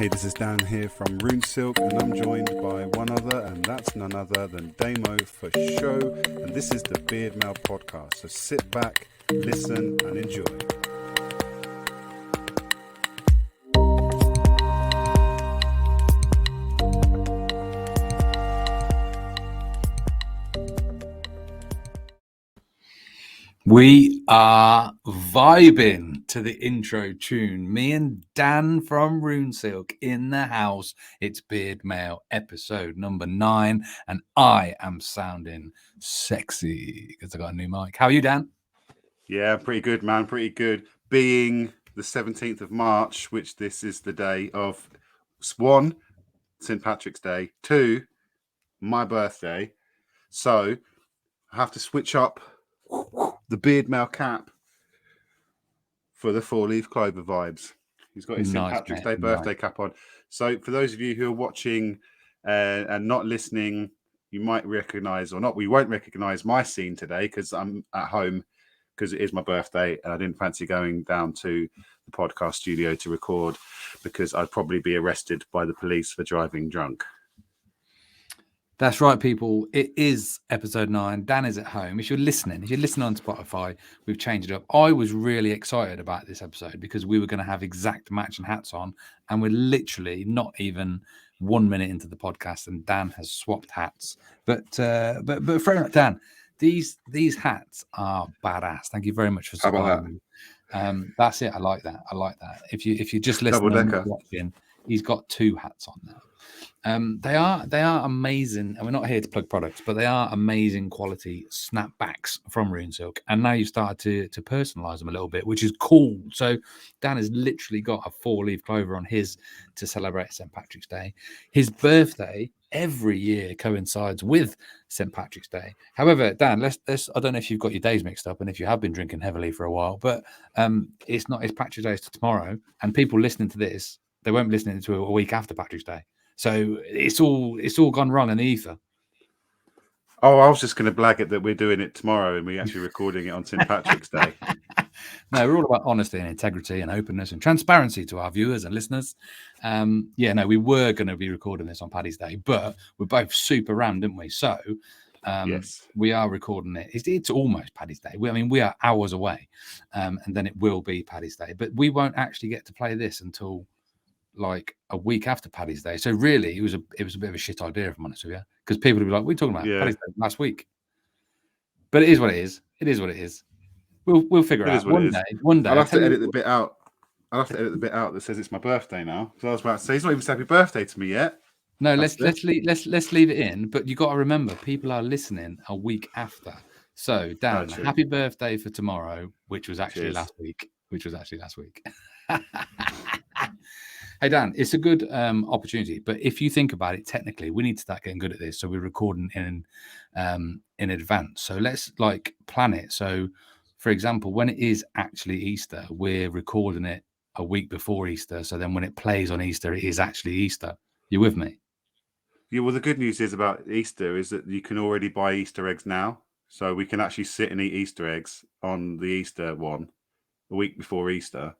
Hey, this is Dan here from Rune Silk, and I'm joined by one other, and that's none other than Damo for show. And this is the BeardMail podcast. So sit back, listen, and enjoy. We are vibing to the intro tune. Me and Dan from Rune Silk in the house. It's BeardMail episode number 9, and I am sounding sexy because I got a new mic. How are you, Dan? Yeah, pretty good, man. Pretty good. Being the 17th of March, which this is the day of 1, St. Patrick's Day, 2, my birthday. So I have to switch up the BeardMail cap for the 4-leaf clover vibes. He's got his St. Patrick's Day birthday cap on. So for those of you who are watching and not listening, you might recognize or not. We won't recognize my scene today because I'm at home because it is my birthday and I didn't fancy going down to the podcast studio to record because I'd probably be arrested by the police for driving drunk. That's right, people. It is episode 9. Dan is at home. If you're listening on Spotify, we've changed it up. I was really excited about this episode because we were going to have exact matching hats on, and we're literally not even 1 minute into the podcast, and Dan has swapped hats. But fair enough, Dan. These hats are badass. Thank you very much for supplying them. That's it. I like that. If you just listen and watching, he's got 2 hats on now. They are amazing, and we're not here to plug products, but they are amazing quality snapbacks from Rune Silk. And now you've started to personalize them a little bit, which is cool. So Dan has literally got a 4-leaf clover on his to celebrate St. Patrick's Day. His birthday every year coincides with St. Patrick's Day. However, Dan, let's I don't know if you've got your days mixed up and if you have been drinking heavily for a while, but it's Patrick's Day is tomorrow, and people listening to this, they won't be listening to it a week after Patrick's Day. So it's all gone wrong in the ether. Oh, I was just going to blag it that we're doing it tomorrow and we're actually recording it on St. Patrick's Day. No, we're all about honesty and integrity and openness and transparency to our viewers and listeners. We were going to be recording this on Paddy's Day, but we're both super rammed, didn't we? So yes, we are recording it. It's almost Paddy's Day. We are hours away, and then it will be Paddy's Day. But we won't actually get to play this until like a week after Paddy's Day. So really, it was a bit of a shit idea, if I'm honest with you, because people would be like, "We're talking about Paddy's Day last week." But it is what it is. It is what it is. We'll figure it out one day. I'll have to edit the bit out. That says it's my birthday now. So I was about to say he's not even said happy birthday to me yet. No, let's leave it in. But you got to remember, people are listening a week after. So Dan, happy birthday for tomorrow, which was actually last week. Hey, Dan, it's a good opportunity, but if you think about it, technically, we need to start getting good at this. So we're recording in advance. So let's plan it. So, for example, when it is actually Easter, we're recording it a week before Easter. So then when it plays on Easter, it is actually Easter. You with me? Yeah, well, the good news is about Easter is that you can already buy Easter eggs now. So we can actually sit and eat Easter eggs on the Easter one a week before Easter.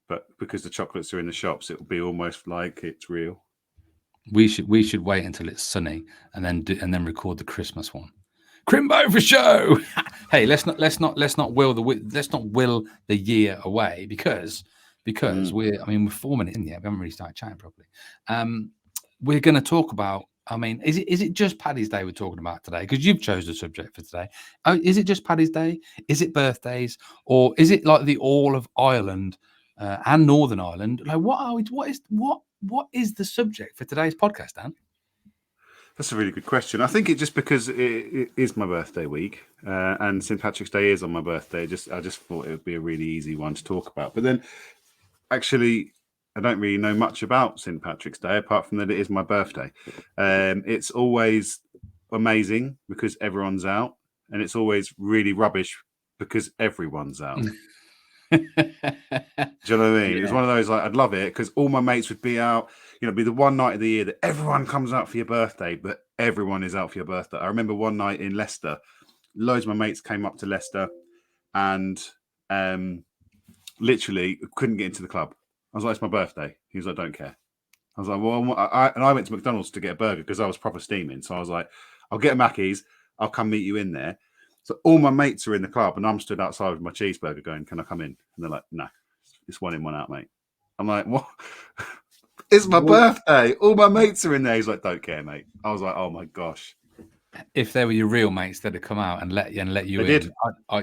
But because the chocolates are in the shops, it will be almost like it's real. We should wait until it's sunny and then record the Christmas one. Crimbo for show. Hey, let's not will the year away because we're 4 minutes in yet. We haven't really started chatting properly. We're going to talk about. Is it just Paddy's Day we're talking about today? Because you've chosen the subject for today. Is it just Paddy's Day? Is it birthdays, or is it like the all of Ireland? And Northern Ireland, what is the subject for today's podcast, Dan? That's a really good question. I think it just because it is my birthday week, and St. Patrick's Day is on my birthday. I just thought it would be a really easy one to talk about. But then, actually, I don't really know much about St. Patrick's Day apart from that it is my birthday. It's always amazing because everyone's out, and it's always really rubbish because everyone's out. Do you know what I mean? Yeah. It's one of those, I'd love it because all my mates would be out. It'd be the one night of the year that everyone comes out for your birthday, but everyone is out for your birthday. I remember one night in Leicester, loads of my mates came up to Leicester and literally couldn't get into the club. I was like, it's my birthday. He was like, don't care. I was like, well, I went to McDonald's to get a burger because I was proper steaming. So I was like, I'll get a Mackey's. I'll come meet you in there. So all my mates are in the club and I'm stood outside with my cheeseburger going, can I come in? And they're like, no, it's 1 in, 1 out, mate. I'm like, what? It's my birthday. All my mates are in there. He's like, don't care, mate. I was like, oh my gosh. If they were your real mates, they'd have come out and let you They in. did.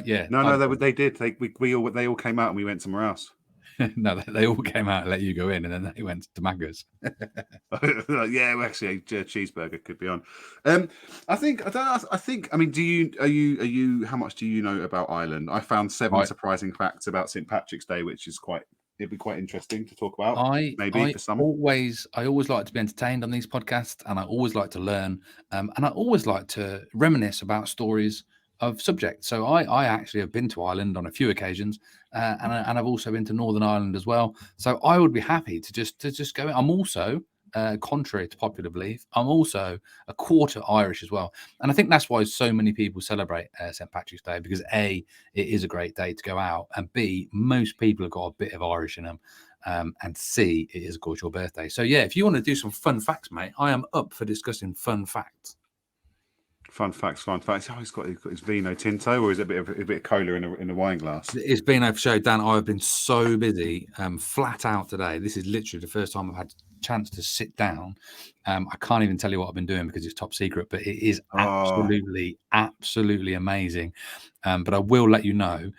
Yeah. No, they did. They all came out and we went somewhere else. No, they all came out and let you go in, and then they went to Macca's. Yeah, well, actually, a cheeseburger could be on. I think I don't know. I think. I mean, are you? How much do you know about Ireland? I found 7 surprising facts about St. Patrick's Day, which is it'd be quite interesting to talk about. For some. I always like to be entertained on these podcasts, and I always like to learn, and I always like to reminisce about stories of subjects. So I actually have been to Ireland on a few occasions, and I've also been to Northern Ireland as well. So I would be happy to just go. I'm also, contrary to popular belief, I'm also a quarter Irish as well, and I think that's why so many people celebrate St. Patrick's Day, because A, it is a great day to go out, and B, most people have got a bit of Irish in them. And C, it is, of course, your birthday. So yeah, if you want to do some fun facts, mate, I am up for discussing fun facts. Fun facts. Oh, he's got his vino tinto, or is it a bit of cola in a wine glass? It's been over show, Dan. I've been so busy, flat out today. This is literally the first time I've had a chance to sit down. I can't even tell you what I've been doing because it's top secret, but it is absolutely amazing. But I will let you know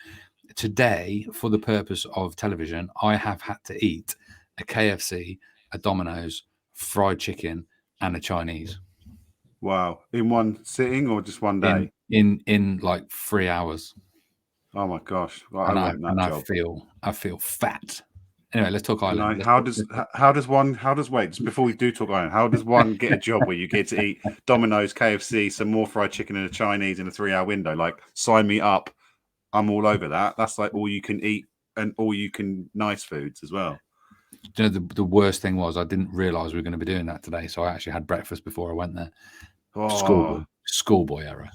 today, for the purpose of television, I have had to eat a KFC, a Domino's, fried chicken, and a Chinese. Wow. In one sitting or just one day? In like 3 hours. Oh my gosh. Well, I feel fat. Anyway, let's talk Ireland. How does one just before we do talk Ireland, how does one get a job where you get to eat Domino's, KFC, some more fried chicken and a Chinese in a 3-hour window? Like, sign me up. I'm all over that. That's like all you can eat and all you can nice foods as well. You know, the worst thing was I didn't realise we were going to be doing that today, so I actually had breakfast before I went there. Schoolboy error.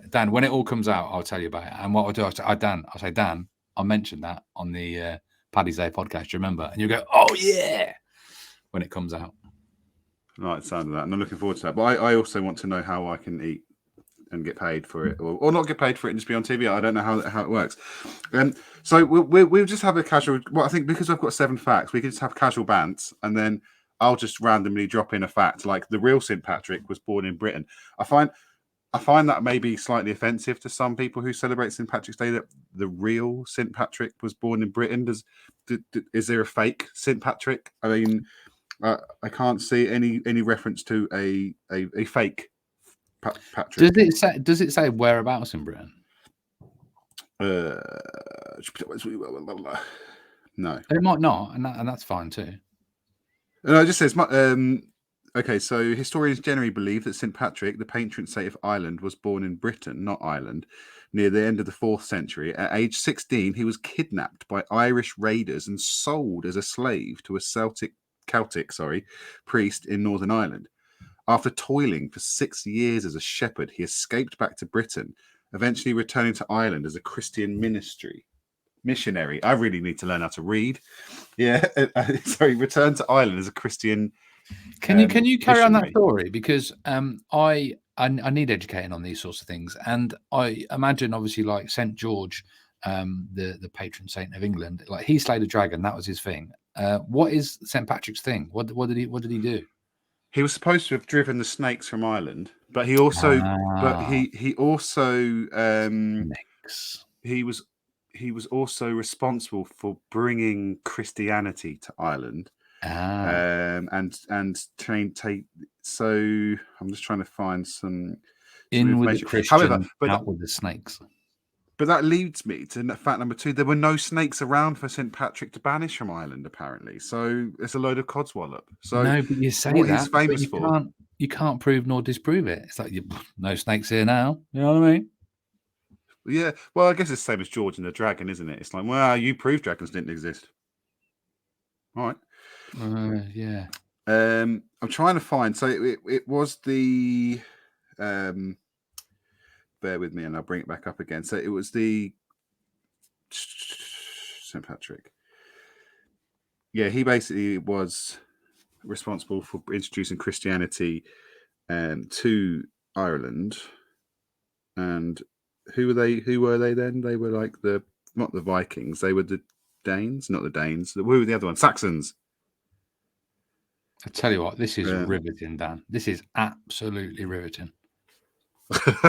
Dan, when it all comes out, I'll tell you about it. And what I'll do, I'll say, Dan, I'll mention that on the Paddy's Day podcast. Do you remember? And you go, oh yeah, when it comes out. Right, sound of that, and I'm looking forward to that. But I also want to know how I can eat and get paid for it, or not get paid for it and just be on TV. I don't know how it works. So we'll just have a casual. Well, I think because I've got 7 facts, we can just have casual bants, and then I'll just randomly drop in a fact, like the real St. Patrick was born in Britain. I find that may be slightly offensive to some people who celebrate St. Patrick's Day, that the real St. Patrick was born in Britain. Is there a fake St. Patrick? I mean, I can't see any reference to a fake Patrick. Does it say whereabouts in Britain? No, it might not, and that's fine too. No, it just says. Okay, so historians generally believe that St. Patrick, the patron saint of Ireland, was born in Britain, not Ireland, near the end of the 4th century. At age 16, he was kidnapped by Irish raiders and sold as a slave to a Celtic priest in Northern Ireland. After toiling for 6 years as a shepherd, he escaped back to Britain, eventually returning to Ireland as a Christian missionary. I really need to learn how to read. Yeah, sorry, returned to Ireland as a Christian. Can you carry on that story? Because I need educating on these sorts of things, and I imagine obviously like St. George, the patron saint of England, like he slayed a dragon. That was his thing. What is St. Patrick's thing? What did he do? He was supposed to have driven the snakes from Ireland, but he also he was also responsible for bringing Christianity to Ireland. And take. So I'm just trying to find some information. With the Christian, out with the snakes. But that leads me to fact number 2. There were no snakes around for St. Patrick to banish from Ireland, apparently. So it's a load of codswallop. So no, but you say what that he's famous for. You can't prove nor disprove it. It's like no snakes here now. You know what I mean? Yeah. Well, I guess it's the same as George and the Dragon, isn't it? It's like, well, you proved dragons didn't exist. All right. Yeah. I'm trying to find. So it was the. Bear with me, and I'll bring it back up again. So it was the St. Patrick. Yeah, he basically was responsible for introducing Christianity to Ireland. And who were they? Who were they then? They were like not the Vikings. They were the Danes, not the Danes. Who were the other ones? Saxons. I tell you what, this is Yeah. riveting, Dan. This is absolutely riveting.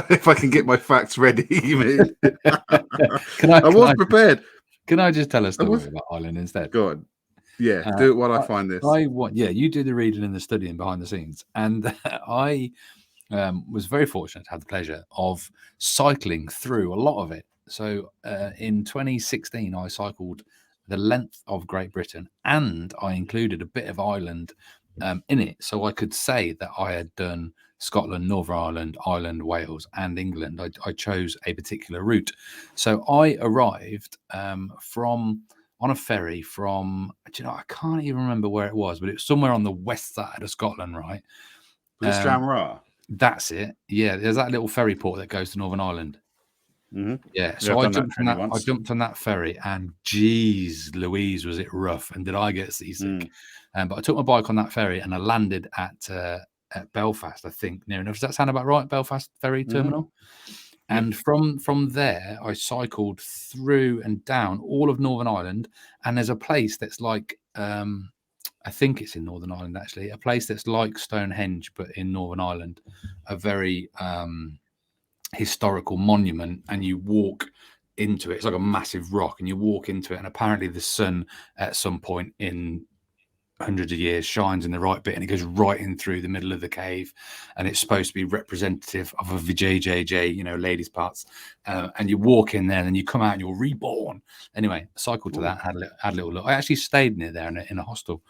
If I can get my facts ready, you mean? I was prepared. Can I just tell a story about Ireland instead? Go on. Yeah, do it while I find this. You do the reading and the studying behind the scenes, and I was very fortunate to have the pleasure of cycling through a lot of it. So in 2016, I cycled the length of Great Britain, and I included a bit of Ireland in it, so I could say that I had done Scotland, Northern Ireland, Wales, and England. I chose a particular route. So I arrived on a ferry from, I can't even remember where it was, but it was somewhere on the west side of Scotland, right? Was it Stranraer? That's it. Yeah, there's that little ferry port that goes to Northern Ireland. Mm-hmm. Yeah, so I jumped on that ferry, and geez, Louise, was it rough? And did I get seasick? But I took my bike on that ferry, and I landed at Belfast, I think, near enough. Does that sound about right? Belfast Ferry Terminal. And from there, I cycled through and down all of Northern Ireland, and there's a place that's like, I think it's in Northern Ireland actually, a place that's like Stonehenge but in Northern Ireland, a very historical monument, and you walk into it. It's like a massive rock, and you walk into it, and apparently the sun at some point in hundreds of years shines in the right bit, and it goes right in through the middle of the cave, and it's supposed to be representative of a vajayjay, ladies' parts, and you walk in there and you come out and you're reborn. Anyway, I cycled to that, had a little look. I actually stayed near there in a hostel,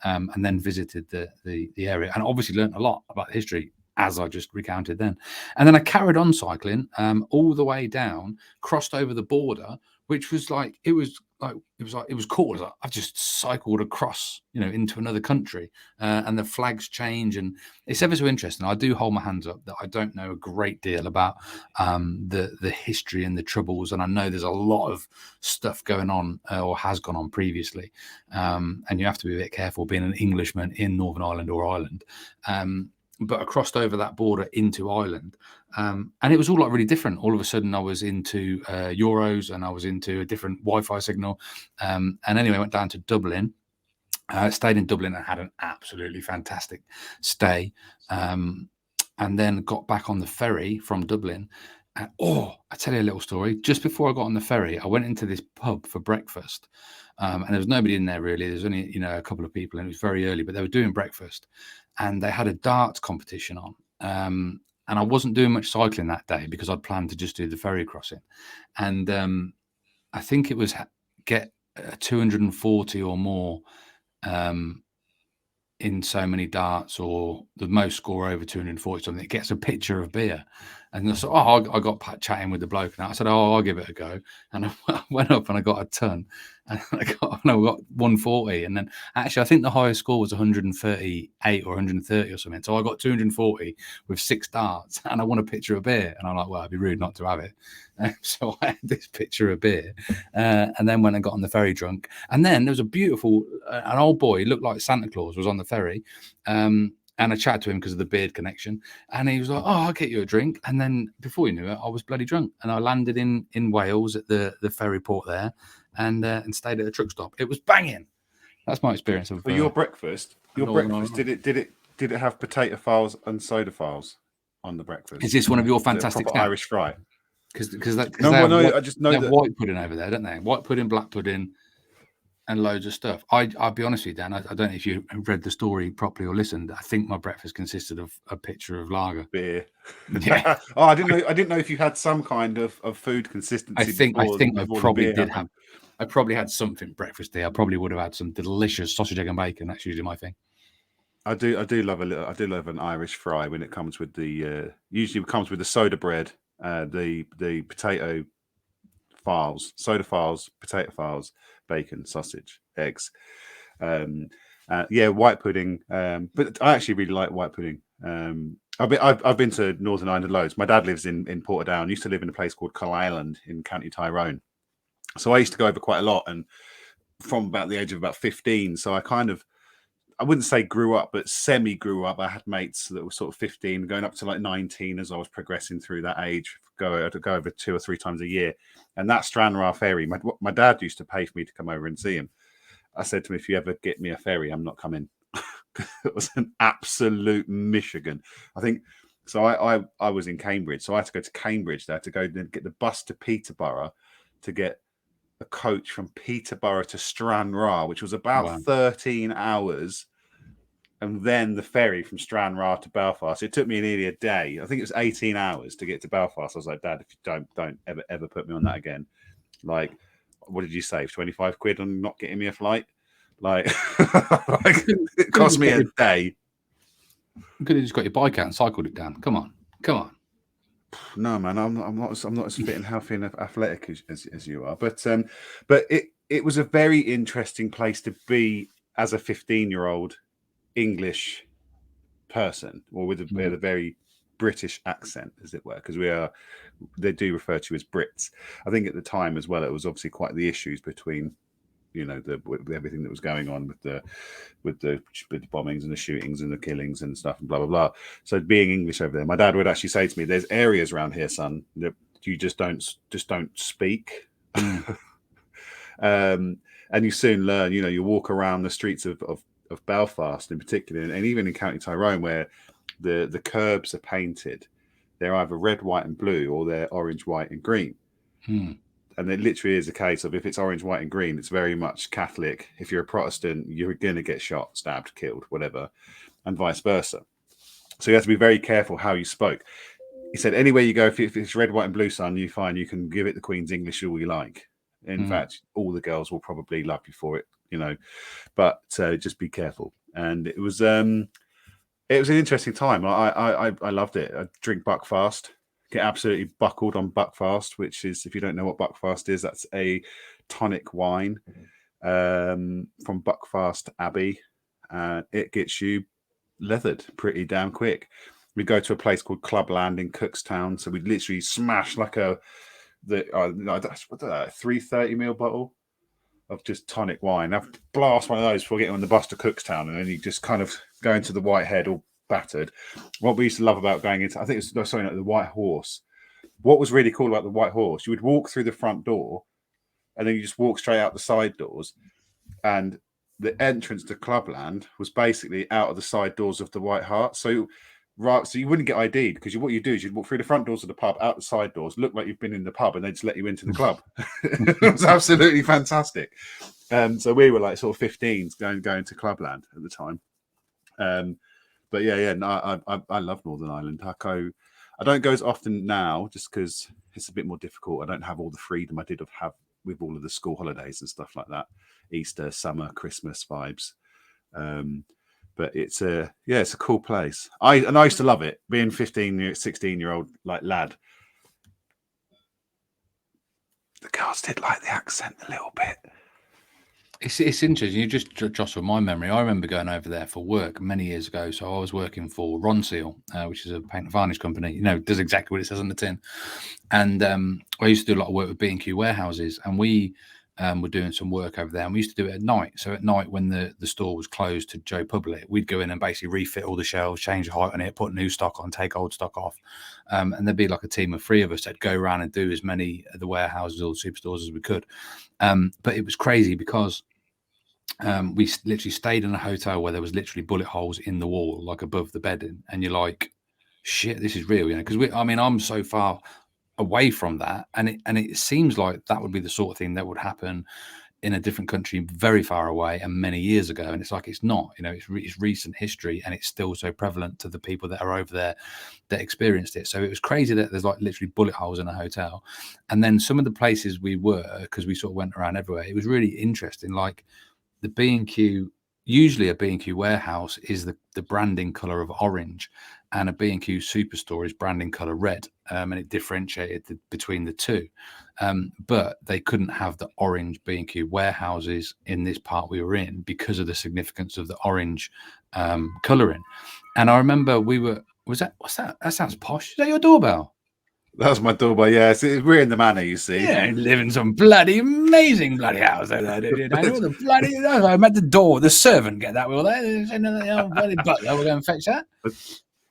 and then visited the area, and obviously learned a lot about the history, as I just recounted then. And then I carried on cycling all the way down, crossed over the border, which was like, it was cool. I've just cycled across, into another country, and the flags change, and it's ever so interesting. I do hold my hands up that I don't know a great deal about the history and the troubles, and I know there's a lot of stuff going on or has gone on previously, and you have to be a bit careful being an Englishman in Northern Ireland or Ireland. But I crossed over that border into Ireland, and it was all like really different. All of a sudden, I was into Euros, and I was into a different Wi-Fi signal. And anyway, I went down to Dublin, stayed in Dublin, and had an absolutely fantastic stay. And then got back on the ferry from Dublin. And, I tell you a little story. Just before I got on the ferry, I went into this pub for breakfast. And there was nobody in there really. There's only, a couple of people, and it was very early, but they were doing breakfast, and they had a darts competition on. And I wasn't doing much cycling that day because I'd planned to just do the ferry crossing. And I think it was get 240 or more in so many darts, or the most score over 240 something. It gets a pitcher of beer. And I said, I got chatting with the bloke, and I said, I'll give it a go. And I went up and I got a ton, and I got 140. And then actually, I think the highest score was 138 or 130 or something. So I got 240 with 6 darts, and I won a pitcher of beer. And I'm like, well, it'd be rude not to have it. So I had this pitcher of beer, and then went and got on the ferry drunk. And then there was a beautiful, an old boy, he looked like Santa Claus, was on the ferry. And I chatted to him because of the beard connection. And he was like, I'll get you a drink. And then before you knew it, I was bloody drunk. And I landed in Wales at the ferry port there, and stayed at a truck stop. It was banging. That's my experience of your breakfast. Did it have potato files and soda files on the breakfast? Is this one of your fantastic snacks? Irish fry? Because I just know that white pudding over there, don't they? White pudding, black pudding, and loads of stuff. I'll be honest with you, Dan. I don't know if you read the story properly or listened. I think my breakfast consisted of a pitcher of lager, beer. Yeah. I didn't know if you had some kind of food consistency. I think I probably did have. I probably had something breakfasty. I probably would have had some delicious sausage, egg, and bacon. That's usually my thing. I do love an Irish fry when it comes with the usually it comes with the soda bread, the potato files, soda files, potato files, bacon, sausage, eggs. White pudding. But I actually really like white pudding. I've been to Northern Ireland loads. My dad lives in Portadown. Used to live in a place called Island in County Tyrone. So I used to go over quite a lot, and from about the age of about 15. So I wouldn't say grew up, but semi grew up. I had mates that were sort of 15, going up to like 19 as I was progressing through that age. I'd go over 2 or 3 times a year, and that Stranraer ferry. My dad used to pay for me to come over and see him. I said to him, if you ever get me a ferry, I'm not coming. It was an absolute Michigan. I think so. I was in Cambridge, so I had to go to Cambridge there to go and get the bus to Peterborough to get a coach from Peterborough to Stranraer, which was about 13 hours, and then the ferry from Stranraer to Belfast. It took me nearly a day. I think it was 18 hours to get to Belfast. I was like, Dad, if you don't ever put me on that again. Like, what did you save? 25 quid on not getting me a flight? Like, it cost me a day. You could have just got your bike out and cycled it down. Come on. No, man, I'm not as fit and healthy and athletic as you are. But it was a very interesting place to be as a 15-year-old English person, or with a very British accent, as it were, because they do refer to you as Brits. I think at the time as well, it was obviously quite the issues between, with everything that was going on with the bombings and the shootings and the killings and stuff and blah blah blah. So being English over there, my dad would actually say to me, "There's areas around here, son, that you just don't speak." And you soon learn. You walk around the streets of Belfast in particular, and even in County Tyrone, where the curbs are painted, they're either red, white, and blue, or they're orange, white, and green. And it literally is a case of, if it's orange, white, and green, it's very much Catholic. If you're a Protestant, you're going to get shot, stabbed, killed, whatever, and vice versa. So you have to be very careful how you spoke. He said, anywhere you go, if it's red, white, and blue, son, you can give it the Queen's English all you like. In fact, all the girls will probably love you for it, but just be careful. And it was an interesting time. I loved it. I drink Buckfast. Get absolutely buckled on Buckfast, which is, if you don't know what Buckfast is, that's a tonic wine from Buckfast Abbey. It gets you leathered pretty damn quick. We go to a place called Clubland in Cookstown, so we literally smash like a 330ml bottle of just tonic wine. I blast one of those before getting on the bus to Cookstown, and then you just kind of go into the Whitehead all battered. What we used to love about going into, I think it was something like the White Horse. What was really cool about the White Horse, you would walk through the front door, and then you just walk straight out the side doors, and the entrance to Clubland was basically out of the side doors of the White Hart. So you wouldn't get ID'd, because what you do is you'd walk through the front doors of the pub, out the side doors, look like you've been in the pub, and they just let you into the club. It was absolutely fantastic. So we were like sort of 15s going to Clubland at the time. But no, I love Northern Ireland. I don't go as often now, just because it's a bit more difficult. I don't have all the freedom I did have with all of the school holidays and stuff like that, Easter, summer, Christmas vibes. But it's a cool place. I used to love it, being 16-year-old like lad. The girls did like the accent a little bit. It's interesting. You just jostled my memory. I remember going over there for work many years ago. So I was working for Ron Seal, which is a paint and varnish company. Does exactly what it says on the tin. And I used to do a lot of work with B&Q warehouses, and we were doing some work over there. And we used to do it at night. So at night, when the store was closed to Joe Public, we'd go in and basically refit all the shelves, change the height on it, put new stock on, take old stock off. And there'd be like a team of 3 of us that'd go around and do as many of the warehouses or the superstores as we could. But it was crazy because we literally stayed in a hotel where there was literally bullet holes in the wall, like above the bedding, and you're like, shit, this is real, because I'm so far away from that, and it seems like that would be the sort of thing that would happen in a different country very far away and many years ago, and it's like it's not, it's recent history, and it's still so prevalent to the people that are over there that experienced it. So it was crazy that there's like literally bullet holes in a hotel. And then some of the places we were, because we sort of went around everywhere, it was really interesting. Like the B&Q, usually a B&Q warehouse is the branding color of orange, and a B&Q superstore is branding color red, and it differentiated between the two. But they couldn't have the orange B&Q warehouses in this part we were in because of the significance of the orange coloring. And I remember what's that? That sounds posh. Is that your doorbell? That was my doorbell. Yeah, we're in the manor, you see. Yeah, live in some bloody amazing bloody house over there, did you, Daniel? The bloody, I'm at the door. The servant get that, will they? Bloody butler, we'll go and fetch that.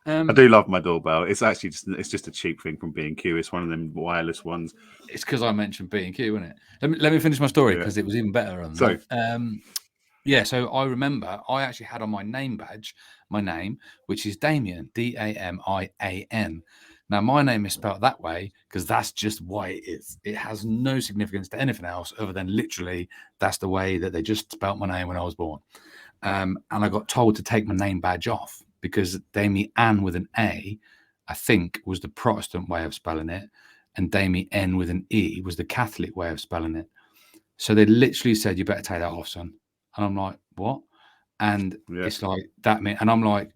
I do love my doorbell. It's actually just a cheap thing from B&Q. It's one of them wireless ones. It's because I mentioned B&Q, isn't it? Let me finish my story because it was even better on that. Yeah, so I remember I actually had on my name badge my name, which is Damien, Damian. Now, my name is spelled that way because that's just why it is. It has no significance to anything else other than literally that's the way that they just spelt my name when I was born. And I got told to take my name badge off because Damien with an A, I think, was the Protestant way of spelling it, and Damien with an E was the Catholic way of spelling it. So they literally said, "You better take that off, son." And I'm like, "What?" And it's like that. And I'm like,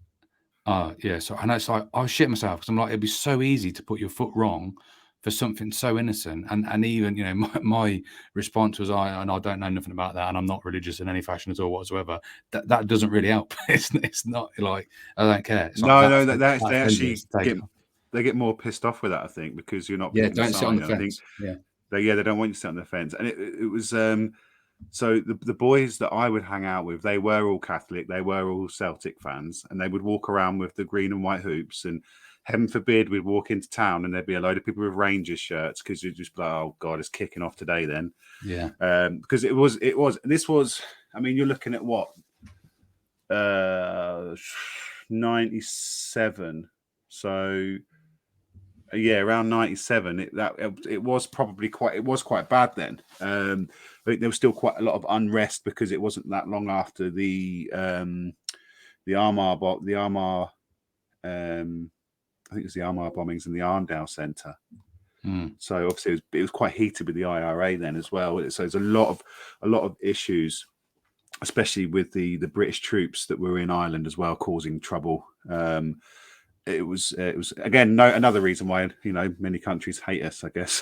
"Oh, yeah." So, and it's like, I shit myself because I'm like, it'd be so easy to put your foot wrong for something so innocent. And even, you know, my response was, I don't know nothing about that. And I'm not religious in any fashion at all whatsoever. That doesn't really help. It's not like, I don't care. It's no, they actually get more pissed off with that, I think, because you're not picking don't a sit on the sign. fence. They don't want you to sit on the fence. And it was so the boys that I would hang out with, they were all Catholic, they were all Celtic fans, and they would walk around with the green and white hoops. And heaven forbid we'd walk into town and there'd be a load of people with Rangers shirts because you'd just be like, oh God, it's kicking off today then. Yeah. Because this was, I mean, you're looking at what? 97. So yeah, around 97. It was probably quite bad then. I think there was still quite a lot of unrest because it wasn't that long after the Armagh I think it was the Armagh bombings in the Arndale Centre. So obviously it was quite heated with the IRA then as well. So there's a lot of issues, especially with the British troops that were in Ireland as well, causing trouble. It was again another reason why, you know, many countries hate us, I guess,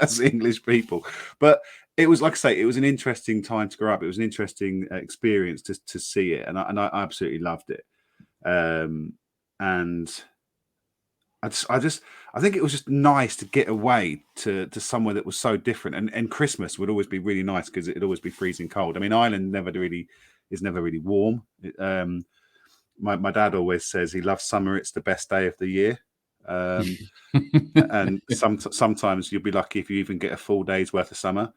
as English people. But it was, like I say, it was an interesting time to grow up. It was an interesting experience to see it, and I absolutely loved it. And I think it was just nice to get away to somewhere that was so different. And Christmas would always be really nice because it'd always be freezing cold. I mean, Ireland is never really warm. My dad always says he loves summer. It's the best day of the year. And sometimes you'll be lucky if you even get a full day's worth of summer.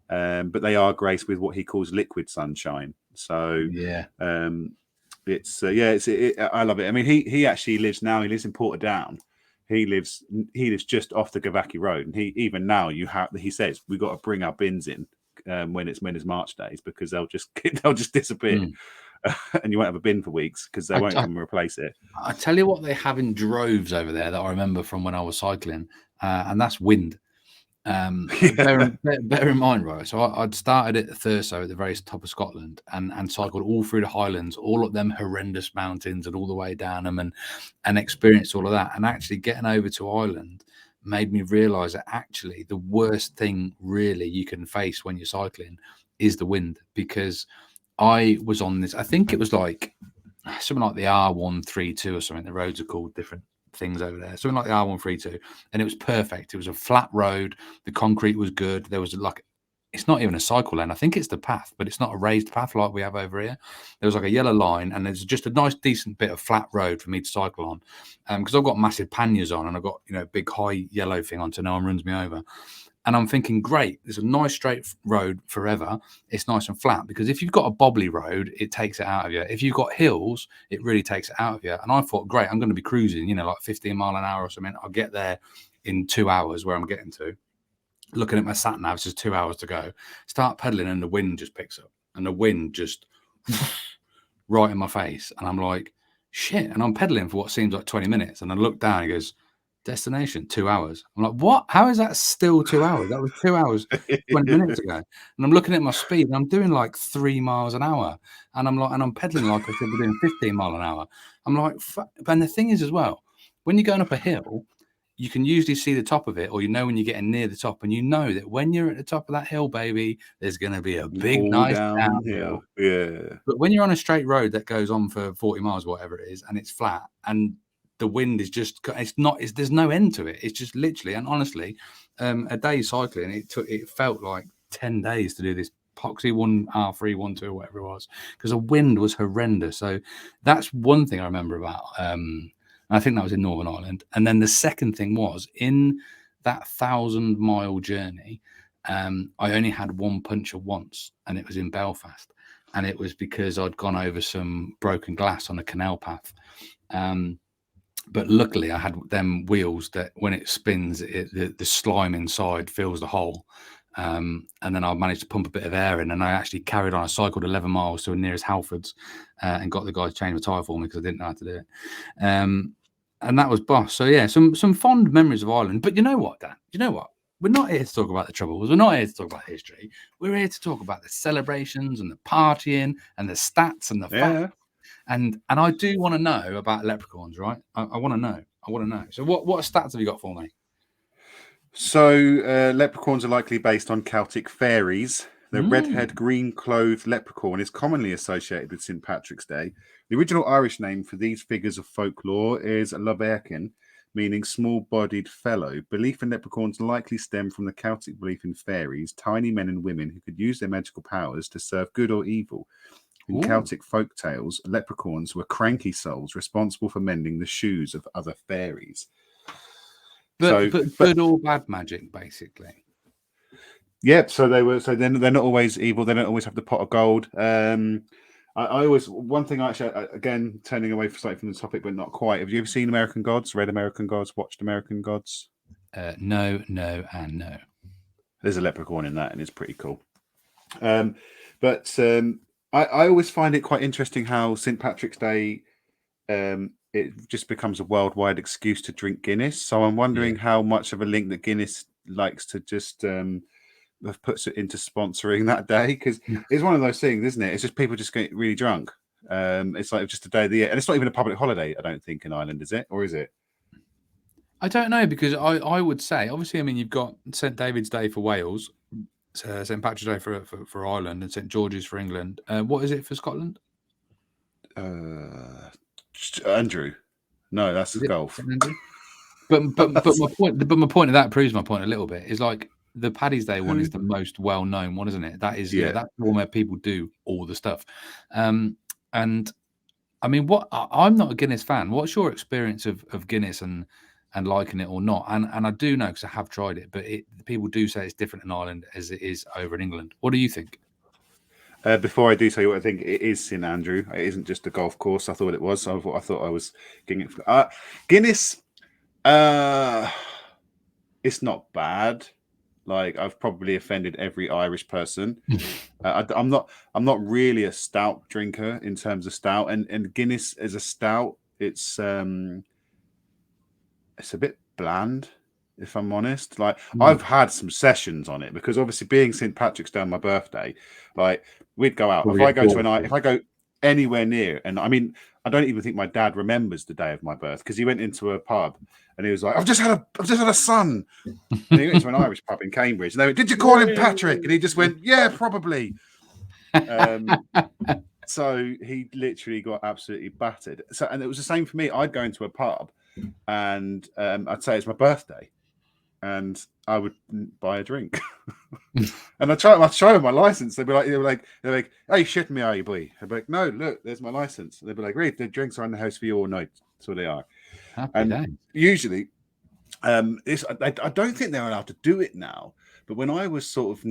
But they are graced with what he calls liquid sunshine. So yeah, I love it. I mean, he actually lives now. He lives in Portadown. He lives just off the Gavaki Road, and he says we've got to bring our bins in when it's March days because they'll just disappear. And you won't have a bin for weeks because they won't come and replace it. I tell you what, they have in droves over there that I remember from when I was cycling, and that's wind. Bear in mind, right? So I'd started at Thurso at the very top of Scotland and cycled all through the Highlands, all up them horrendous mountains and all the way down them and experienced all of that. And actually getting over to Ireland made me realise that actually the worst thing really you can face when you're cycling is the wind, because I was on this, I think it was like something like the R132 or something. The roads are called different things over there, something like the R132, and it was perfect. It was a flat road, the concrete was good, there was like, it's not even a cycle lane, I think it's the path, but it's not a raised path like we have over here. There was like a yellow line and there's just a nice decent bit of flat road for me to cycle on, because I've got massive panniers on and I've got, you know, big high yellow thing on so no one runs me over. And I'm thinking, great, there's a nice straight road forever. It's nice and flat, because if you've got a bobbly road, it takes it out of you. If you've got hills, it really takes it out of you. And I thought, great, I'm going to be cruising, you know, like 15 mile an hour or something. I'll get there in 2 hours where I'm getting to. Looking at my sat nav, it's just 2 hours to go. Start pedaling and the wind just picks up. And the wind just right in my face. And I'm like, shit. And I'm pedaling for what seems like 20 minutes. And I look down, he goes, destination 2 hours. I'm like, what? How is that still 2 hours? That was 2 hours 20 minutes ago. And I'm looking at my speed and I'm doing like 3 miles an hour, and I'm pedaling like I should be doing 15 mile an hour. I'm like, and the thing is as well, when you're going up a hill, you can usually see the top of it, or you know when you're getting near the top, and you know that when you're at the top of that hill, baby, there's going to be a big nice downhill. Yeah. But when you're on a straight road that goes on for 40 miles, whatever it is, and it's flat, and the wind is just, there's no end to it. It's just literally, and honestly, a day cycling, it felt like 10 days to do this Poxy 1R3, 1-2, whatever it was, because the wind was horrendous. So that's one thing I remember about. And I think that was in Northern Ireland. And then the second thing was in that 1,000-mile journey, I only had one puncture once, and it was in Belfast. And it was because I'd gone over some broken glass on a canal path. But luckily I had them wheels that when it spins, the slime inside fills the hole. And then I managed to pump a bit of air in, and I actually carried on. I cycled 11 miles to the nearest Halfords and got the guy to change the tyre for me because I didn't know how to do it. And that was boss. So yeah, some fond memories of Ireland. But you know what, Dan? You know what? We're not here to talk about the troubles. We're not here to talk about history. We're here to talk about the celebrations and the partying and the stats and the facts. And I do want to know about leprechauns, right? I want to know. I want to know. So what stats have you got for me? So leprechauns are likely based on Celtic fairies. The red-haired, green-clothed leprechaun is commonly associated with St. Patrick's Day. The original Irish name for these figures of folklore is Loverkin, meaning small-bodied fellow. Belief in leprechauns likely stem from the Celtic belief in fairies, tiny men and women who could use their magical powers to serve good or evil. In Celtic folk tales, leprechauns were cranky souls responsible for mending the shoes of other fairies. But good or bad magic, basically. Yeah, so they were. So then they're not always evil. They don't always have the pot of gold. I always, one thing actually, again, turning away slightly from the topic, but not quite. Have you ever seen American Gods? Read American Gods? Watched American Gods? No, and no. There's a leprechaun in that, and it's pretty cool. But I always find it quite interesting how St. Patrick's Day, it just becomes a worldwide excuse to drink Guinness. So I'm wondering how much of a link that Guinness likes to just puts it into sponsoring that day, because it's one of those things, isn't it? It's just people just getting really drunk. It's like just a day of the year, and it's not even a public holiday, I don't think, in Ireland, is it? Or is it? I don't know, because I would say, obviously, I mean, you've got St. David's Day for Wales, St. Patrick's Day for Ireland, and St. George's for England. What is it for Scotland? Andrew. No, that's golf. But my point of that proves my point a little bit. Is like the Paddy's Day one is the most well known one, isn't it? That is that's the one where people do all the stuff. And I mean, I'm not a Guinness fan. What's your experience of Guinness and liking it or not? And I do know, because I have tried it, but people do say it's different in Ireland as it is over in England. What do you think? Before I do tell you what I think, it is St. Andrew. It isn't just a golf course. I thought it was. I thought I was getting it. Guinness. It's not bad. Like, I've probably offended every Irish person. I'm not really a stout drinker in terms of stout, and Guinness as a stout, it's a bit bland, if I'm honest. Like, I've had some sessions on it, because obviously being St. Patrick's Day on my birthday, like, we'd go out. If I go anywhere near, and I mean, I don't even think my dad remembers the day of my birth, because he went into a pub and he was like, I've just had a son. And he went to an Irish pub in Cambridge, and they went, did you call him Patrick? And he just went, yeah, probably. So he literally got absolutely battered. So, and it was the same for me. I'd go into a pub and I'd say it's my birthday, and I would buy a drink. And I'd show them my license. They'd be like, hey, shitting me, are you, boy? I'd be like, no, look, there's my license. They'd be like, great, the drinks are in the house for you all night. That's what they are. Usually, I don't think they're allowed to do it now. But when I was sort of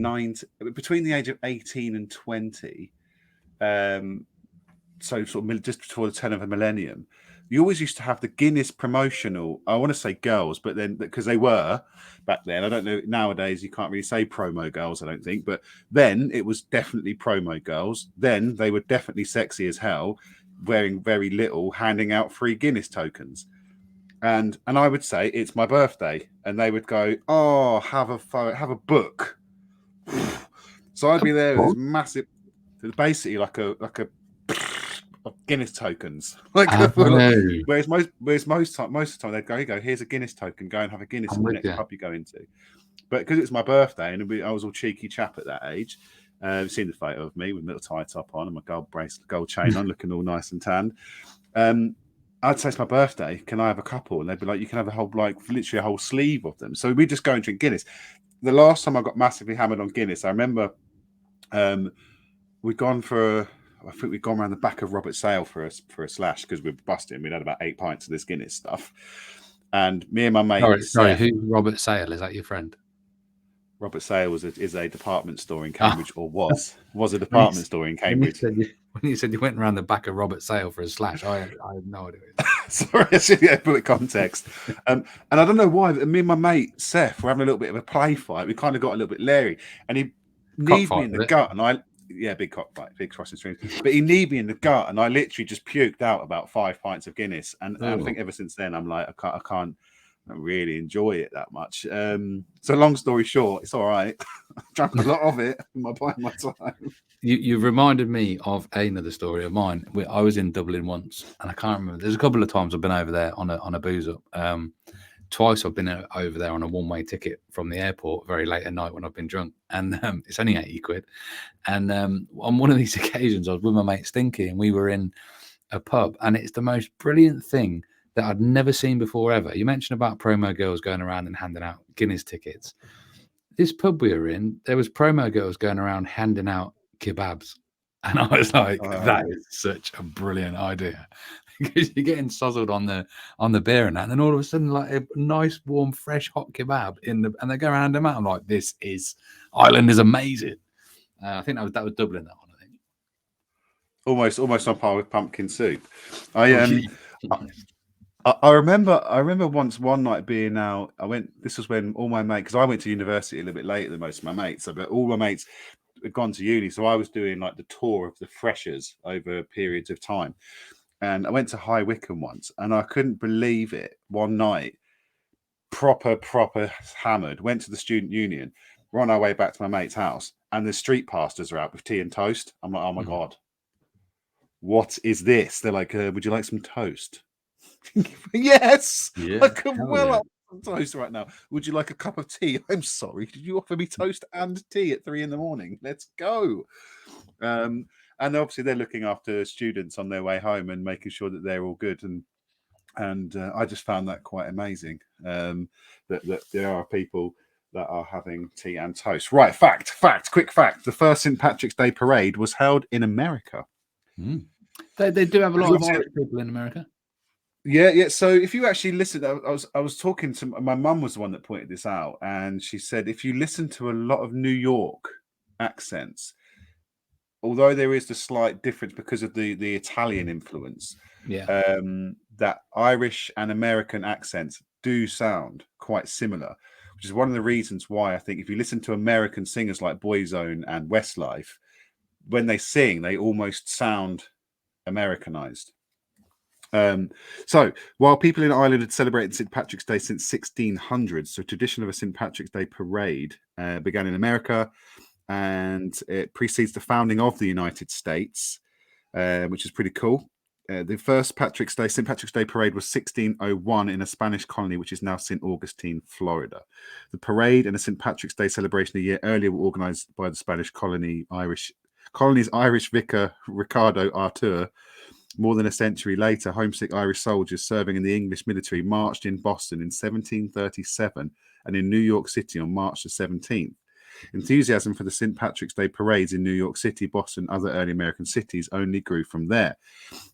between the age of 18 and 20, so sort of just before the turn of a millennium, you always used to have the Guinness promotional, I want to say girls, but then, because they were back then, I don't know, nowadays you can't really say promo girls, I don't think, but then it was definitely promo girls. Then they were definitely sexy as hell, wearing very little, handing out free Guinness tokens. And I would say, it's my birthday, and they would go, oh, have a book. So I'd be there with this massive, basically like a Guinness tokens. Whereas most of the time they'd go, here you go, here's a Guinness token, go and have a Guinness in the next pub you go into. But because it's my birthday, and I was all cheeky chap at that age, you've seen the photo of me with a little tie top on and my gold bracelet, gold chain on, looking all nice and tanned. I'd say it's my birthday. Can I have a couple? And they'd be like, you can have a whole, like, literally a whole sleeve of them. So we just go and drink Guinness. The last time I got massively hammered on Guinness, I remember we'd gone for, I think we'd gone around the back of Robert Sale for a slash because we were busting. We'd had about 8 pints of this Guinness stuff. And me and my mate, Sorry, Seth, who's Robert Sale? Is that your friend? Robert Sale is a department store in Cambridge, or was a When department store in When you, Cambridge. when you said you went around the back of Robert Sale for a slash, I had no idea. Sorry, I should get put it context. And I don't know why, but me and my mate Seth were having a little bit of a play fight. We kind of got a little bit leery, and he kneed me in the gut, and big cockfight, big crossing streams. But he kneed me in the gut, and I literally just puked out about 5 pints of Guinness. And I think ever since then, I'm like, I can't really enjoy it that much. So long story short, it's all right. I drank a lot of it in my time. You've reminded me of another story of mine. I was in Dublin once, and I can't remember. There's a couple of times I've been over there on a booze up. Twice I've been over there on a one-way ticket from the airport very late at night when I've been drunk, and it's only 80 quid. And on one of these occasions, I was with my mate Stinky, and we were in a pub, and it's the most brilliant thing that I'd never seen before ever. You mentioned about promo girls going around and handing out Guinness tickets. This pub we were in, there was promo girls going around handing out kebabs. And I was like, that is such a brilliant idea. Because you're getting sozzled on the beer and that, and then all of a sudden, like a nice, warm, fresh, hot kebab and they go around them out. I'm like, Ireland is amazing. I think that was Dublin, that one, I think. Almost on par with pumpkin soup. I remember once one night being out. This was when all my mates, because I went to university a little bit later than most of my mates. But all my mates had gone to uni, so I was doing like the tour of the freshers over periods of time. And I went to High Wycombe once, and I couldn't believe it. One night, proper hammered. Went to the student union. We're on our way back to my mate's house, and the street pastors are out with tea and toast. I'm like, oh my god, what is this? They're like, would you like some toast? Yes, I could up some toast right now. Would you like a cup of tea? I'm sorry, did you offer me toast and tea at 3 a.m? Let's go. And obviously they're looking after students on their way home and making sure that they're all good. And I just found that quite amazing, that there are people that are having tea and toast. Right, quick fact. The first St. Patrick's Day parade was held in America. They do have a lot of Irish people in America. Yeah. So if you actually listen, I was talking to my mum, was the one that pointed this out, and she said if you listen to a lot of New York accents, although there is the slight difference because of the Italian influence, that Irish and American accents do sound quite similar, which is one of the reasons why I think if you listen to American singers like Boyzone and Westlife, when they sing, they almost sound Americanized. So while people in Ireland had celebrated St. Patrick's Day since 1600, so tradition of a St. Patrick's Day parade began in America, and it precedes the founding of the United States, which is pretty cool. The first St. Patrick's Day parade was 1601 in a Spanish colony, which is now St. Augustine, Florida. The parade and the St. Patrick's Day celebration a year earlier were organized by the Spanish colony's Irish vicar, Ricardo Artur. More than a century later, homesick Irish soldiers serving in the English military marched in Boston in 1737 and in New York City on March the 17th. Enthusiasm for the St. Patrick's Day parades in New York City, Boston, and other early American cities only grew from there.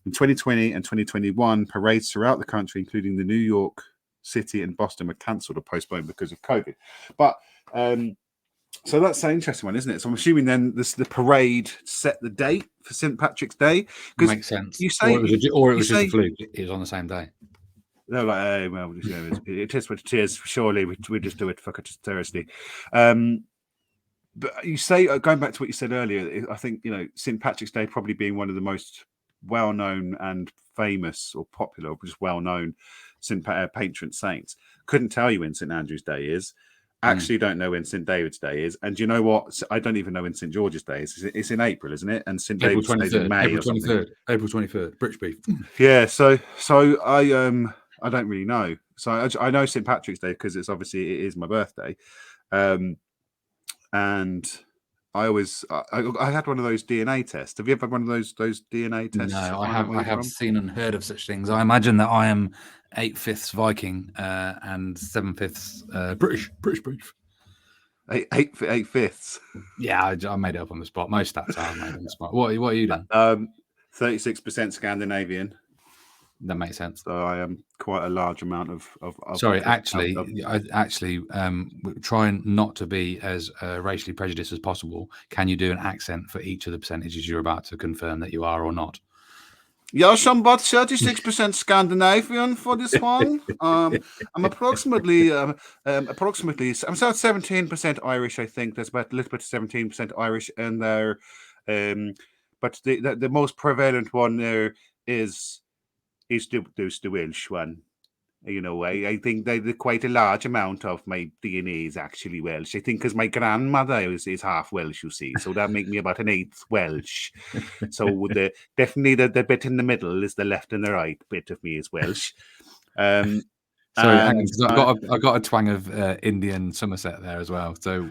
In 2020 and 2021, parades throughout the country, including the New York City and Boston, were cancelled or postponed because of COVID. But so that's an interesting one, isn't it? So I'm assuming then the parade set the date for St. Patrick's Day. Makes sense. You say, or it was just a fluke. It was on the same day. They're like, hey, well, it is what it is. Surely we just do it for Thursday. But you say, going back to what you said earlier, I think, St. Patrick's Day probably being one of the most well-known and famous or popular, or just well-known patron saints. Couldn't tell you when St. Andrew's Day is. Actually don't know when St. David's Day is. And do you know what? I don't even know when St. George's Day is. It's in April, isn't it? And St. David's Day is in May. April 23rd. British beef. Yeah. So I don't really know. So I know St. Patrick's Day because it is my birthday. And I had one of those DNA tests. Have you ever had one of those DNA tests? No, I have seen and heard of such things. I imagine that I am 8/5 Viking and 7/5 British. 8/5. Yeah, I made it up on the spot. Most stats are made on the spot. What are you doing? 36% Scandinavian. That makes sense. So I am quite a large amount of Sorry, actually, trying not to be as racially prejudiced as possible. Can you do an accent for each of the percentages you're about to confirm that you are or not? Yes, I'm about 36% Scandinavian for this one. I'm approximately I'm about 17% Irish. I think there's about a little bit of 17% Irish in there, but the most prevalent one there is the Welsh one. You know, I think that quite a large amount of my DNA is actually Welsh. I think because my grandmother is half Welsh, you see, so that make me about an eighth Welsh. So definitely the bit in the middle is the left and the right bit of me is Welsh. Sorry, because I've got a twang of Indian Somerset there as well. So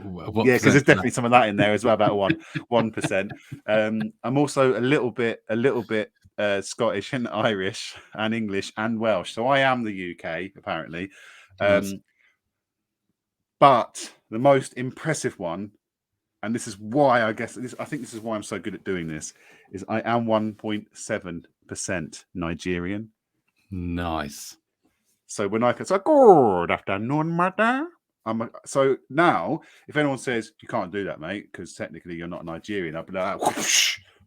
yeah, because there's definitely some of that in there as well, about 1%. I'm also a little bit Scottish and Irish and English and Welsh, so I am the UK apparently. Nice. But the most impressive one, and this is why I think this is why I'm so good at doing this, is I am 1.7% Nigerian. Nice. So when I can say good afternoon, madam. So now, if anyone says you can't do that, mate, because technically you're not Nigerian, I'll be like,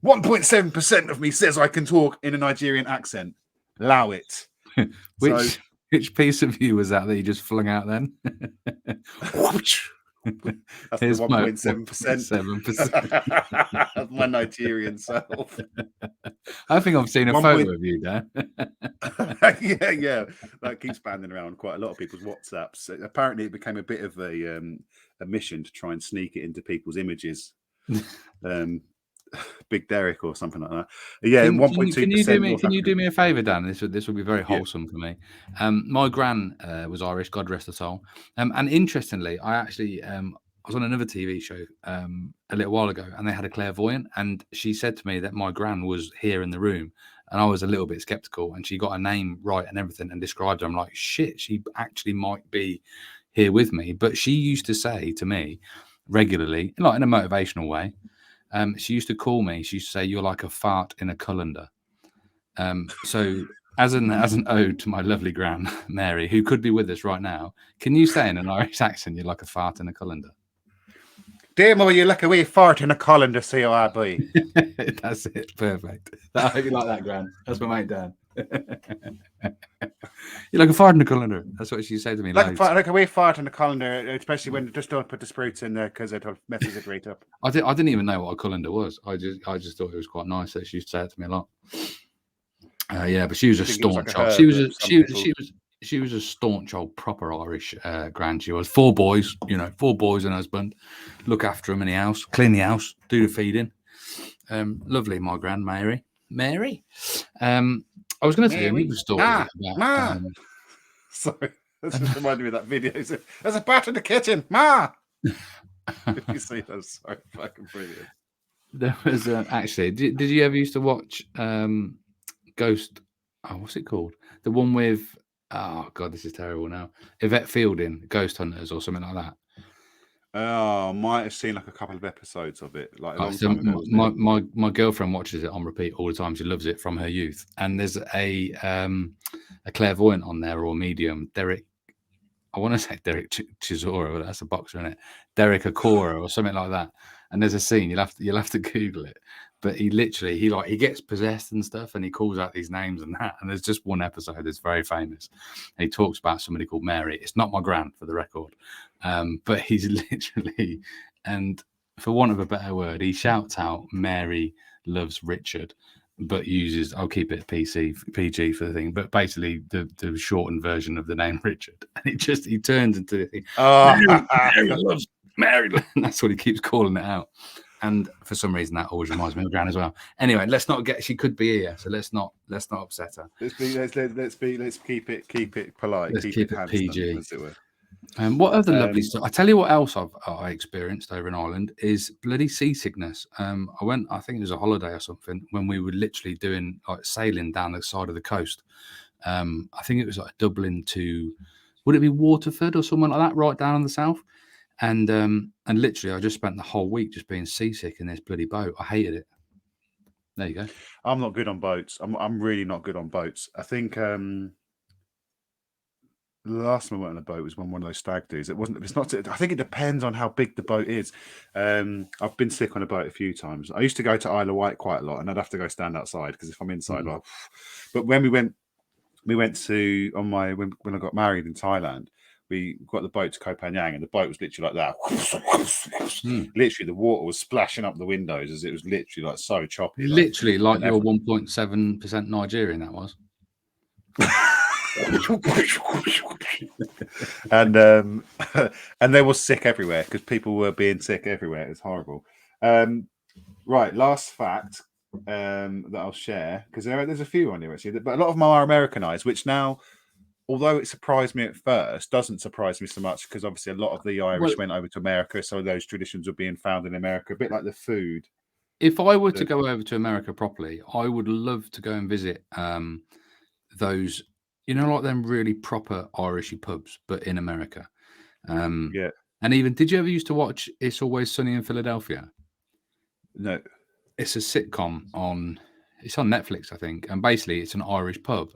1.7% of me says I can talk in a Nigerian accent. Allow it. Which piece of you was that you just flung out then? That's the 1.7% of my Nigerian self. I think I've seen a photo of you there. yeah. That keeps banding around quite a lot of people's WhatsApps. Apparently, it became a bit of a mission to try and sneak it into people's images. Big Derek or something like that. Yeah, 1.2%. Can you do me a favour, Dan? This would be very wholesome for me. My gran was Irish, God rest her soul. And interestingly, I actually I was on another TV show a little while ago, and they had a clairvoyant, and she said to me that my gran was here in the room, and I was a little bit skeptical, and she got her name right and everything and described her. I'm like, shit, she actually might be here with me. But she used to say to me regularly, like in a motivational way, she used to call me. She used to say, "You're like a fart in a colander." So, as an ode to my lovely gran Mary, who could be with us right now, can you say in an Irish accent, "You're like a fart in a colander"? Demo, you like a wee fart in a colander, say you are, boy. That's it. Perfect. I hope you like that, Gran. That's my mate Dan. You're like a fart in a colander. That's what she said to me. Like a wee fart in a colander, especially when you just don't put the sprouts in there because it messes it right up. I didn't even know what a colander was. I just thought it was quite nice that she used to say it to me a lot. Yeah, but she was a staunch old. She was a staunch old proper Irish gran. She was 4 boys, 4 boys and husband. Look after them in the house, clean the house, do the feeding. Lovely, my gran Mary. I was going to tell you another story about. Sorry, this just reminded me of that video. There's a bat in the kitchen, Ma. If you see that, so fucking brilliant. There was actually. Did you ever used to watch Ghost? Oh, what's it called? The one with. Oh God, this is terrible now. Yvette Fielding, Ghost Hunters, or something like that. Oh, might have seen like a couple of episodes of it, like a long time ago. My girlfriend watches it on repeat all the time. She loves it from her youth. And there's a clairvoyant on there, or medium, Derek. I want to say Derek Chisora, but that's a boxer, isn't it? Derek Akora or something like that. And there's a scene you'll have to Google it. But he literally he gets possessed and stuff, and he calls out these names and that. And there's just one episode that's very famous. And he talks about somebody called Mary. It's not my gran, for the record, but he's literally, and for want of a better word, he shouts out Mary loves Richard, but uses, I'll keep it PG for the thing, but basically the shortened version of the name Richard. And he turns into the thing. Mary loves Mary. That's what he keeps calling it out. And for some reason, that always reminds me of Gran as well. Anyway, let's not get. She could be here, so let's not upset her. Let's keep it polite. Let's keep it PG. As it were. What other lovely stuff? I tell you what else I experienced over in Ireland is bloody seasickness. I think it was a holiday or something, when we were literally doing like sailing down the side of the coast. I think it was like Dublin to, would it be Waterford or somewhere like that, right down in the south? And literally, I just spent the whole week just being seasick in this bloody boat. I hated it. There you go. I'm not good on boats. I'm really not good on boats. I think the last time I went on a boat was when one of those stag do's. It's not. I think it depends on how big the boat is. I've been sick on a boat a few times. I used to go to Isle of Wight quite a lot, and I'd have to go stand outside because if I'm inside, but when we went to when I got married in Thailand, we got the boat to Koh Phangan, and the boat was literally like that. Literally, the water was splashing up the windows as it was literally like so choppy. Literally, like your 1.7% Nigerian, that was. And there was sick everywhere because people were being sick everywhere. It was horrible. Right, last fact that I'll share, because there's a few on here actually, but a lot of them are Americanized, which now, although it surprised me at first, doesn't surprise me so much because obviously a lot of the Irish went over to America, so those traditions were being found in America, a bit like the food. If I were to go over to America properly, I would love to go and visit those, like them really proper Irishy pubs, but in America. Yeah. And even, did you ever used to watch It's Always Sunny in Philadelphia? No. It's a sitcom it's on Netflix, I think. And basically it's an Irish pub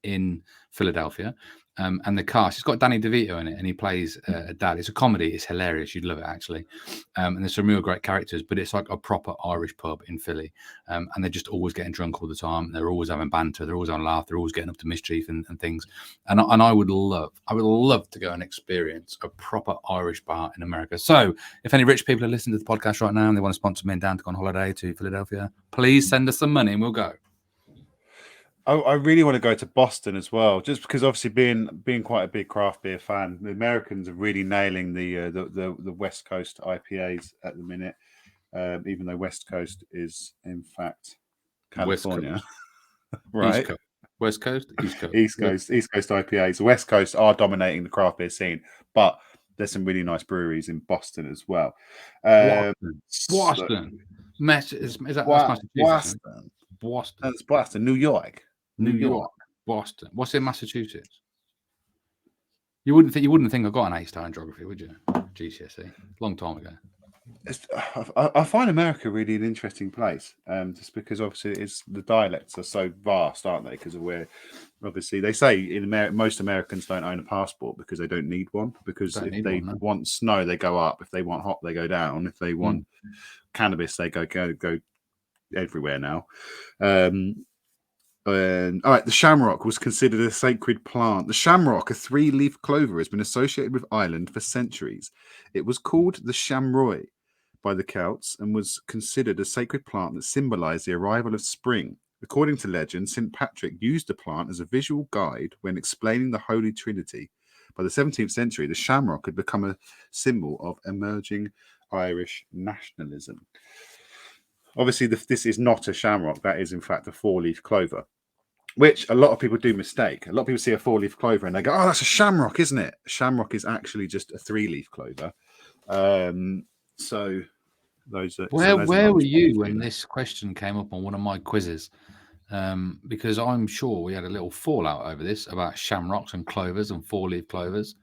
in Philadelphia. And the cast, it's got Danny DeVito in it, and he plays a dad. It's a comedy. It's hilarious. You'd love it, actually. And there's some real great characters, but it's like a proper Irish pub in Philly. And they're just always getting drunk all the time. They're always having banter. They're always having laugh. They're always getting up to mischief and things. And I would love to go and experience a proper Irish bar in America. So if any rich people are listening to the podcast right now and they want to sponsor me and Dan to go on holiday to Philadelphia, please send us some money and we'll go. I really want to go to Boston as well, just because obviously being quite a big craft beer fan, the Americans are really nailing the West Coast IPAs at the minute, even though West Coast is in fact California, right? West Coast, East Coast IPAs. The West Coast are dominating the craft beer scene, but there's some really nice breweries in Boston as well. Boston. Is that Massachusetts? Boston. That's Boston, New York. Boston. What's in Massachusetts? You wouldn't think I got an A-star in geography, would you? GCSE, long time ago. I find America really an interesting place, just because obviously the dialects are so vast, aren't they? Because of where, obviously, they say in America most Americans don't own a passport because they don't need one. Because if they want snow, they go up. If they want hot, they go down. If they want cannabis, they go everywhere now. All right, the shamrock was considered a sacred plant. The shamrock, a 3-leaf clover, has been associated with Ireland for centuries. It was called the shamroy by the Celts and was considered a sacred plant that symbolized the arrival of spring. According to legend, St. Patrick used the plant as a visual guide when explaining the Holy Trinity. By the 17th century, the shamrock had become a symbol of emerging Irish nationalism. Obviously, this is not a shamrock. That is, in fact, a 4-leaf clover, which a lot of people do mistake. A lot of people see a 4-leaf clover and they go, oh, that's a shamrock, isn't it? A shamrock is actually just a 3-leaf clover. So those are... Where were you when this question came up on one of my quizzes? Because I'm sure we had a little fallout over this about shamrocks and clovers and 4-leaf clovers.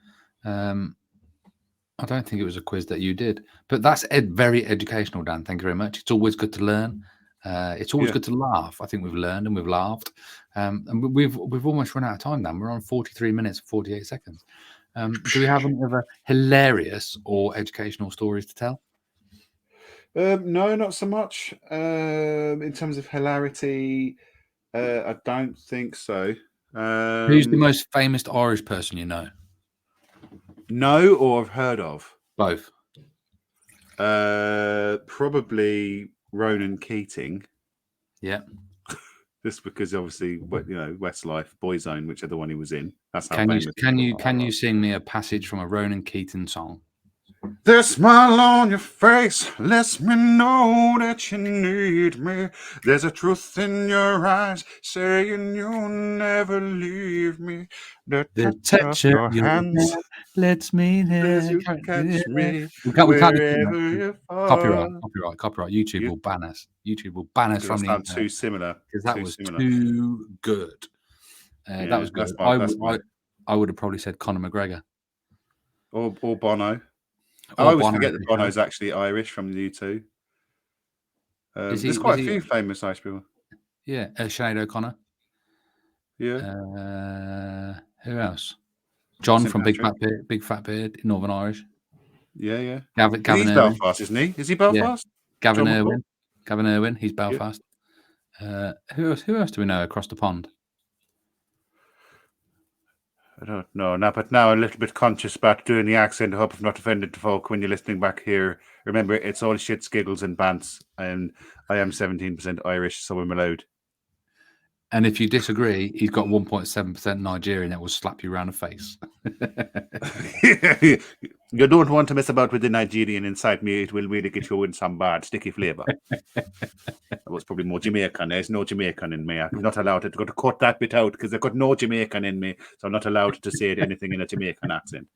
I don't think it was a quiz that you did, but that's very educational, Dan. Thank you very much. It's always good to learn. It's always good to laugh. I think we've learned and we've laughed, and we've almost run out of time. Dan, we're on 43 minutes and 48 seconds. Do we have any other hilarious or educational stories to tell? No, not so much. In terms of hilarity, I don't think so. Who's the most famous Irish person you know? No, or have heard of? Both. Probably Ronan Keating. Yeah. Just because obviously, Westlife, Boyzone, whichever one he was in. That's how famous. Can you sing me a passage from a Ronan Keating song? The smile on your face lets me know that you need me. There's a truth in your eyes saying you'll never leave me. The touch of your hands lets me says know. you catch me We can't do wherever that. you fall. Copyright. YouTube will ban us. YouTube will ban us from the Sound internet too similar. because that Too was similar. too good. That was good. I would have probably said Conor McGregor or Bono. I or always Bono. forget that Bono's actually Irish from the U2. There's quite a few famous Irish people. Yeah, Sinead O'Connor. Yeah. Who else? John St. from Patrick. Big Fat Beard, Northern Irish. Yeah. Gavin He's Irwin. Belfast, isn't he? Is he Belfast? Yeah. Gavin Irwin. He's Belfast. Yeah. Who else do we know across the pond? I don't know. But now I'm a little bit conscious about doing the accent. I hope I've not offended the folk when you're listening back here. Remember, it's all shit, skiggles, and bants, and I am 17% Irish, so I'm allowed. And if you disagree, he's got 1.7% Nigerian that will slap you around the face. You don't want to mess about with the Nigerian inside me. It will really get you in some bad, sticky flavour. That was probably more Jamaican. There's no Jamaican in me. I'm not allowed to cut that bit out because I've got no Jamaican in me. So I'm not allowed to say anything in a Jamaican accent.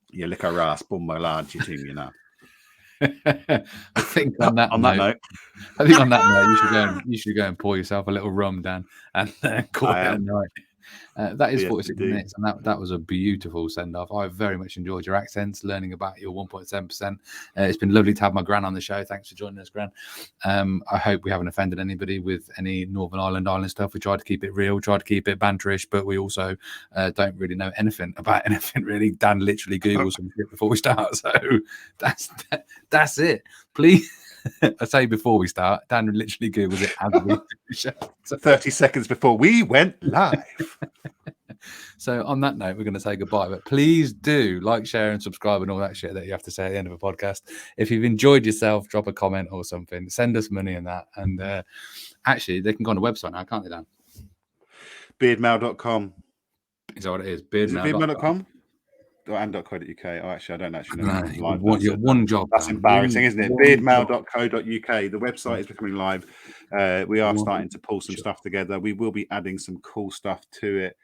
You lick a ras, boom, my lad, you team, you know. I think on that note, you should go and pour yourself a little rum, Dan, and call it a night. That is 46 minutes, and that was a beautiful send-off. I very much enjoyed your accents, learning about your 1.7%. It's been lovely to have my gran on the show. Thanks for joining us, Gran. I hope we haven't offended anybody with any Northern Ireland stuff. We try to keep it real, try to keep it banterish, but we also don't really know anything about anything, really. Dan literally Googled some shit before we start, so that's it. Please. I say before we start, Dan literally Googles it as we do the show. So 30 seconds before we went live. So on that note, we're going to say goodbye. But please do like, share, and subscribe and all that shit that you have to say at the end of a podcast. If you've enjoyed yourself, drop a comment or something. Send us money and that. And actually, they can go on the website now, can't they, Dan? BeardMail.com. Is that what it is? BeardMail.com? And.co.uk. Oh, actually, I don't actually know. Your one job. That's embarrassing, isn't it? Beardmail.co.uk. The website is becoming live. We are starting to pull some stuff together. We will be adding some cool stuff to it.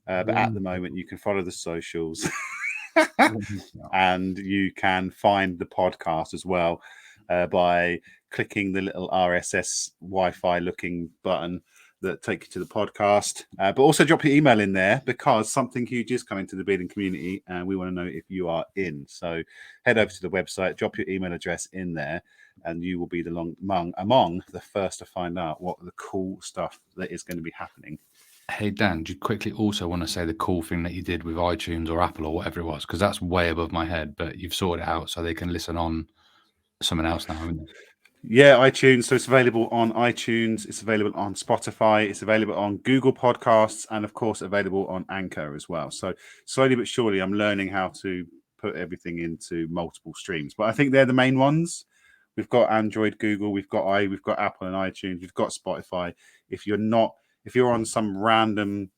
But at the moment, you can follow the socials and you can find the podcast as well by clicking the little RSS Wi-Fi looking button that take you to the podcast, but also drop your email in there because something huge is coming to the bearding community and we want to know if you are in. So head over to the website, drop your email address in there, and you will be among the first to find out what the cool stuff that is going to be happening. Hey, Dan, do you quickly also want to say the cool thing that you did with iTunes or Apple or whatever it was? Because that's way above my head, but you've sorted it out so they can listen on something else now, haven't you? Yeah, iTunes. So it's available on iTunes. It's available on Spotify. It's available on Google Podcasts, and of course, available on Anchor as well. So slowly but surely, I'm learning how to put everything into multiple streams. But I think they're the main ones. We've got Android, Google, we've got Apple and iTunes, we've got Spotify. If you're on some random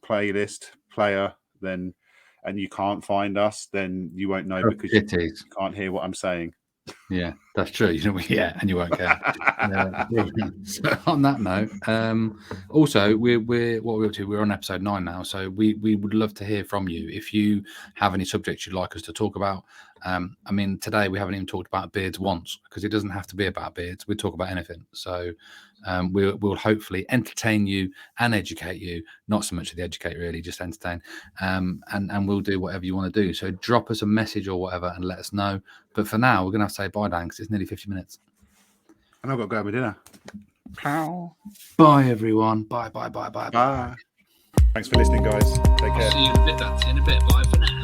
player, then and you can't find us, then you won't know because you can't hear what I'm saying. Yeah, that's true. And you won't care. So on that note, also we're what we're up to. We're on episode 9 now, so we would love to hear from you if you have any subjects you'd like us to talk about. I mean, today we haven't even talked about beards once because it doesn't have to be about beards. We talk about anything. So we'll hopefully entertain you and educate you. Not so much of the educate, really, just entertain. And we'll do whatever you want to do. So drop us a message or whatever and let us know. But for now, we're going to have to say bye, Dan, because it's nearly 50 minutes. And I've got to go have my dinner. Pow. Bye, everyone. Bye. Thanks for listening, guys. Take care. See you in a bit. Bye for now.